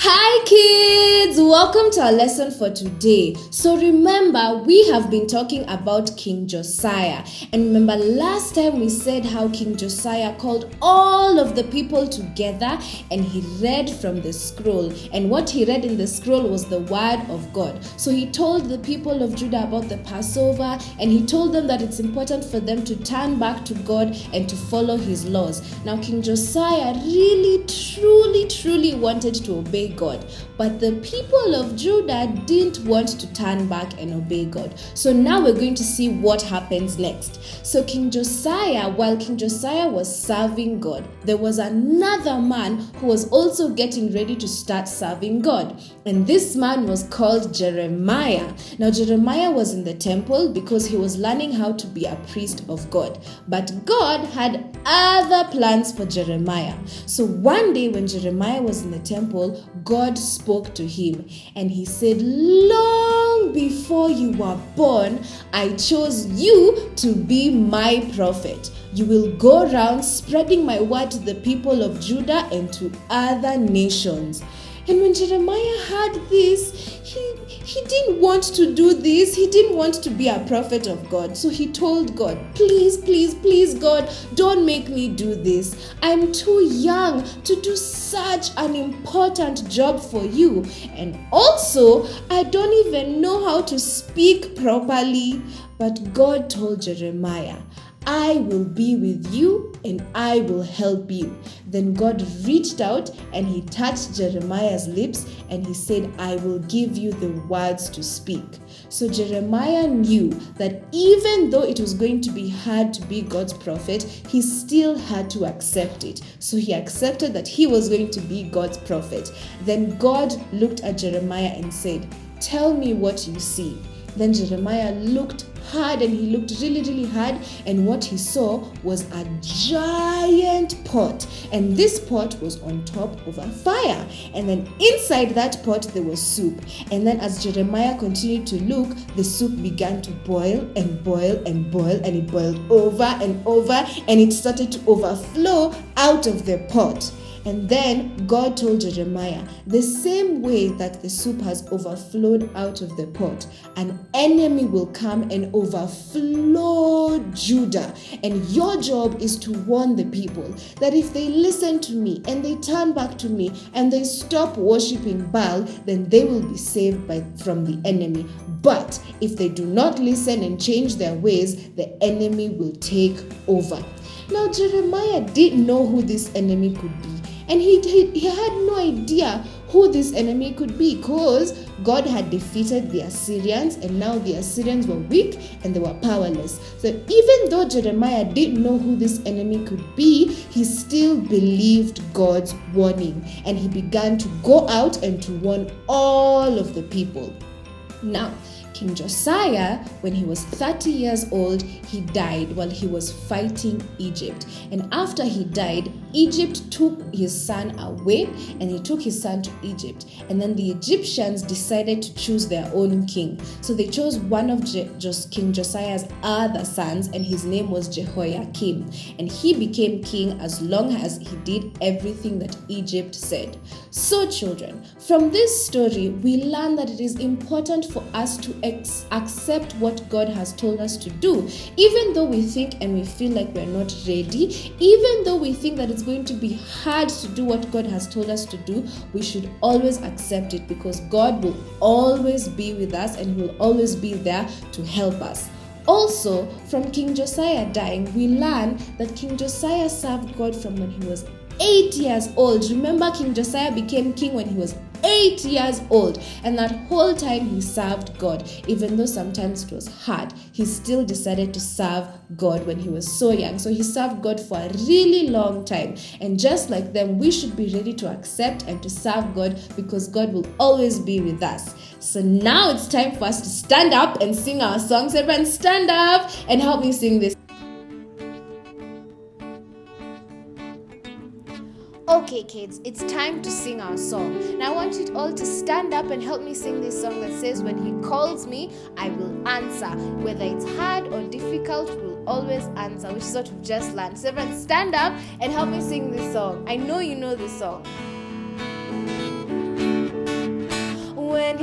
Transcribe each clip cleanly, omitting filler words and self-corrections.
Hi kids, welcome to our lesson for today. So remember, we have been talking about King Josiah, and remember last time we said how King Josiah called all of the people together and he read from the scroll, and what he read in the scroll was the word of God. So he told the people of Judah about the Passover, and he told them that it's important for them to turn back to God and to follow his laws. Now King Josiah really truly wanted to obey God, but the people of Judah didn't want to turn back and obey God. So now we're going to see what happens next. So while King Josiah was serving God, there was another man who was also getting ready to start serving God, and this man was called Jeremiah. Now Jeremiah was in the temple because he was learning how to be a priest of God, but God had other plans for Jeremiah. So one day when Jeremiah was in the temple, God spoke to him and he said, "Long before you were born, I chose you to be my prophet. You will go around spreading my word to the people of Judah and to other nations." And when Jeremiah heard this, he didn't want to do this. He didn't want to be a prophet of God. So he told God, please, God, don't make me do this. I'm too young to do such an important job for you. And also, I don't even know how to speak properly. But God told Jeremiah, "I will be with you and I will help you." Then God reached out and he touched Jeremiah's lips and he said, "I will give you the words to speak." So Jeremiah knew that even though it was going to be hard to be God's prophet, he still had to accept it. So he accepted that he was going to be God's prophet. Then God looked at Jeremiah and said, "Tell me what you see." Then Jeremiah looked hard and he looked really hard, and what he saw was a giant pot, and this pot was on top of a fire, and then inside that pot there was soup. And then as Jeremiah continued to look, the soup began to boil and boil and boil, and it boiled over and over, and it started to overflow out of the pot. And then God told Jeremiah, the same way that the soup has overflowed out of the pot, an enemy will come and overflow Judah. And your job is to warn the people that if they listen to me and they turn back to me and they stop worshiping Baal, then they will be saved from the enemy. But if they do not listen and change their ways, the enemy will take over. Now Jeremiah didn't know who this enemy could be. And he had no idea who this enemy could be, because God had defeated the Assyrians, and now the Assyrians were weak and they were powerless. So even though Jeremiah didn't know who this enemy could be, he still believed God's warning, and he began to go out and to warn all of the people. Now, King Josiah, when he was 30 years old, he died while he was fighting Egypt. And after he died, Egypt took his son away, and he took his son to Egypt. And then the Egyptians decided to choose their own king. So they chose one of King Josiah's other sons, and his name was Jehoiakim. And he became king as long as he did everything that Egypt said. So children, from this story, we learn that it is important for us to accept what God has told us to do. Even though we think and we feel like we're not ready, even though we think that it's going to be hard to do what God has told us to do, we should always accept it, because God will always be with us and He will always be there to help us. Also, from King Josiah dying, we learn that King Josiah served God from when he was 8 years old. Remember, King Josiah became king when he was 8 years old, and that whole time he served God. Even though sometimes it was hard, he still decided to serve God when he was so young. So he served God for a really long time, and just like them, we should be ready to accept and to serve God, because God will always be with us. So now it's time for us to stand up and sing our songs. Everyone stand up and help me sing this. Okay, kids, it's time to sing our song. Now I want you all to stand up and help me sing this song that says, "When He calls me, I will answer." Whether it's hard or difficult, we'll always answer, which is what we've just learned. So everyone stand up and help me sing this song. I know you know this song.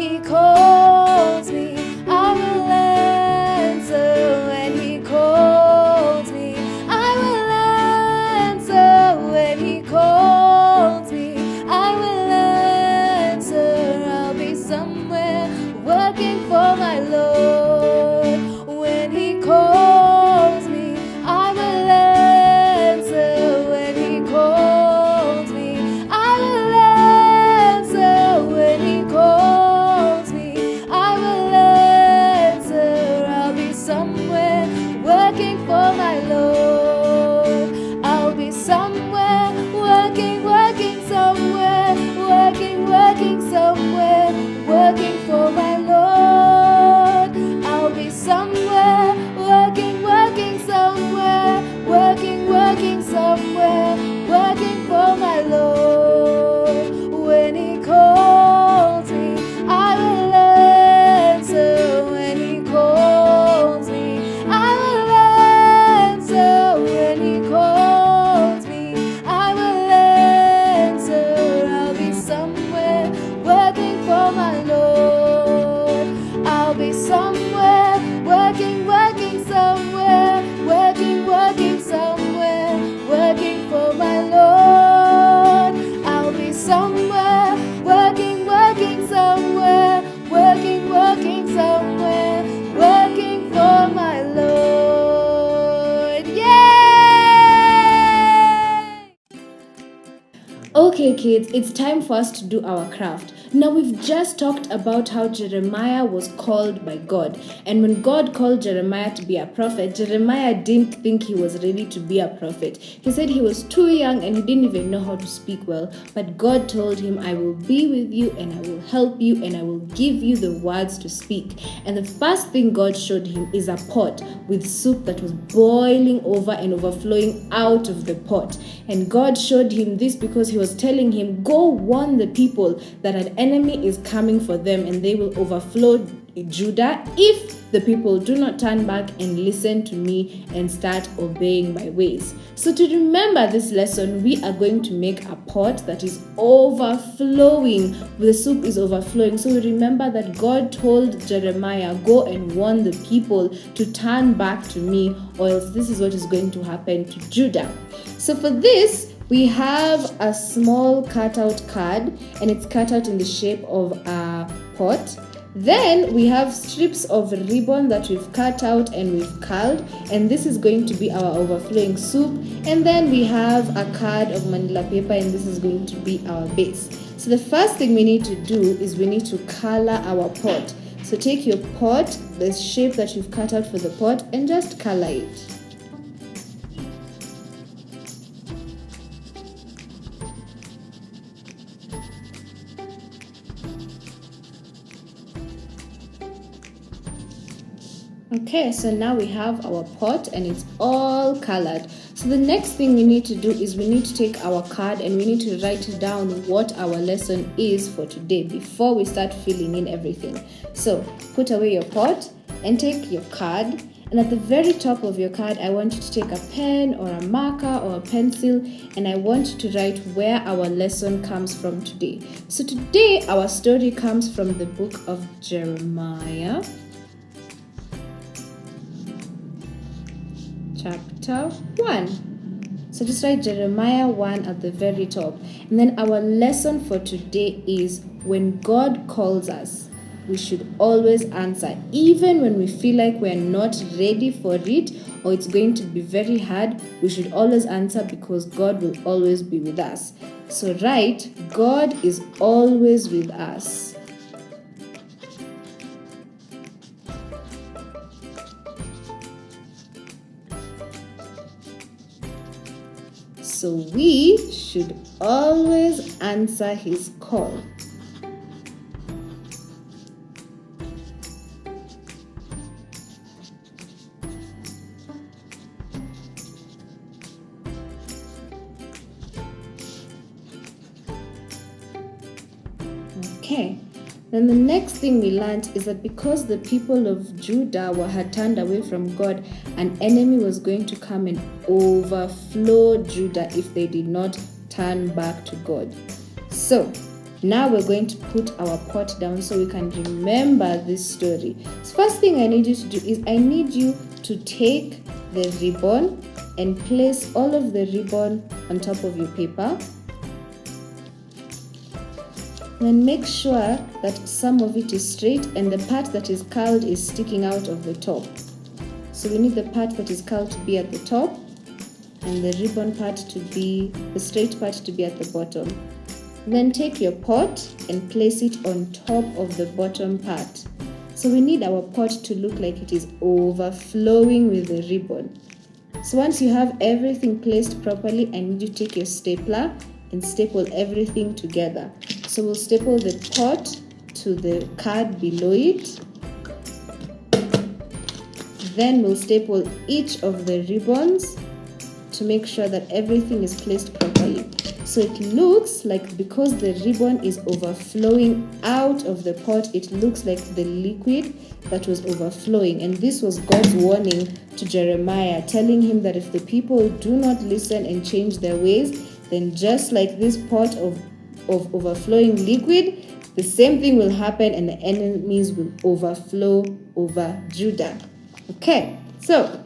he calls me, I will answer. When he calls me, I will answer. When he calls me, I will answer. I'll be somewhere working for my Lord. When he calls me, I will answer. When he calls me, I will answer. When he calls me, I will answer. I'll be somewhere working for my Lord. I'll be somewhere working somewhere, working somewhere, working for my Lord. I'll be somewhere working somewhere, working somewhere, working for my Lord. When he calls me, I will answer. When he calls me, I will answer. When he calls me, I will answer. I'll be somewhere working for my Lord. I'll be somewhere working somewhere, working somewhere, working for my Lord. I'll be somewhere working somewhere, working somewhere, working for my Lord. Yay! Okay, kids, it's time for us to do our craft. Now, we've just talked about how Jeremiah was called by God. And when God called Jeremiah to be a prophet, Jeremiah didn't think he was ready to be a prophet. He said he was too young and he didn't even know how to speak well. But God told him, I will be with you and I will help you and I will give you the words to speak. And the first thing God showed him is a pot with soup that was boiling over and overflowing out of the pot. And God showed him this because he was telling him, go warn the people that an enemy is coming for them and they will overflow Judah if the people do not turn back and listen to me and start obeying my ways. So to remember this lesson, we are going to make a pot that is overflowing. The soup is overflowing. So we remember that God told Jeremiah, go and warn the people to turn back to me, or else this is what is going to happen to Judah. So for this, we have a small cutout card and it's cut out in the shape of a pot. Then we have strips of ribbon that we've cut out and we've curled, and this is going to be our overflowing soup. And then we have a card of manila paper and this is going to be our base. So the first thing we need to do is we need to color our pot. So take your pot, the shape that you've cut out for the pot, and just color it. Okay, so now we have our pot and it's all colored. So the next thing we need to do is we need to take our card and we need to write down what our lesson is for today before we start filling in everything. So put away your pot and take your card, and at the very top of your card I want you to take a pen or a marker or a pencil, and I want you to write where our lesson comes from today. So today our story comes from the book of Jeremiah, chapter 1. So just write Jeremiah 1 at the very top. And then our lesson for today is, when God calls us, we should always answer. Even when we feel like we're not ready for it or it's going to be very hard, we should always answer because God will always be with us. So write, God is always with us. So we should always answer his call. Okay. Then the next thing we learned is that because the people of Judah had turned away from God, an enemy was going to come and overflow Judah if they did not turn back to God. So Now we're going to put our pot down so we can remember this story. So first thing I need you to do is I need you to take the ribbon and place all of the ribbon on top of your paper. Then make sure that some of it is straight and the part that is curled is sticking out of the top. So we need the part that is curled to be at the top and the ribbon part to be, the straight part to be at the bottom. Then take your pot and place it on top of the bottom part. So we need our pot to look like it is overflowing with the ribbon. So once you have everything placed properly, I need you to take your stapler and staple everything together. So we'll staple the pot to the card below it. Then we'll staple each of the ribbons to make sure that everything is placed properly. So it looks like, because the ribbon is overflowing out of the pot, it looks like the liquid that was overflowing. And this was God's warning to Jeremiah, telling him that if the people do not listen and change their ways, then just like this pot of overflowing liquid, the same thing will happen and the enemies will overflow over Judah. Okay, so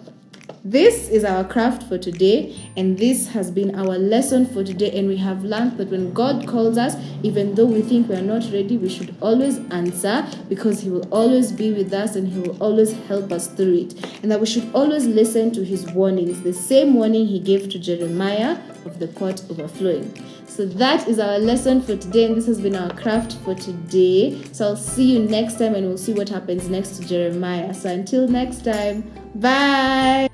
this is our craft for today, and this has been our lesson for today. And we have learned that when God calls us, even though we think we are not ready, we should always answer, because He will always be with us and He will always help us through it. And that we should always listen to His warnings, the same warning He gave to Jeremiah of the pot overflowing. So that is our lesson for today, and this has been our craft for today. So I'll see you next time, and we'll see what happens next to Jeremiah. So until next time, bye.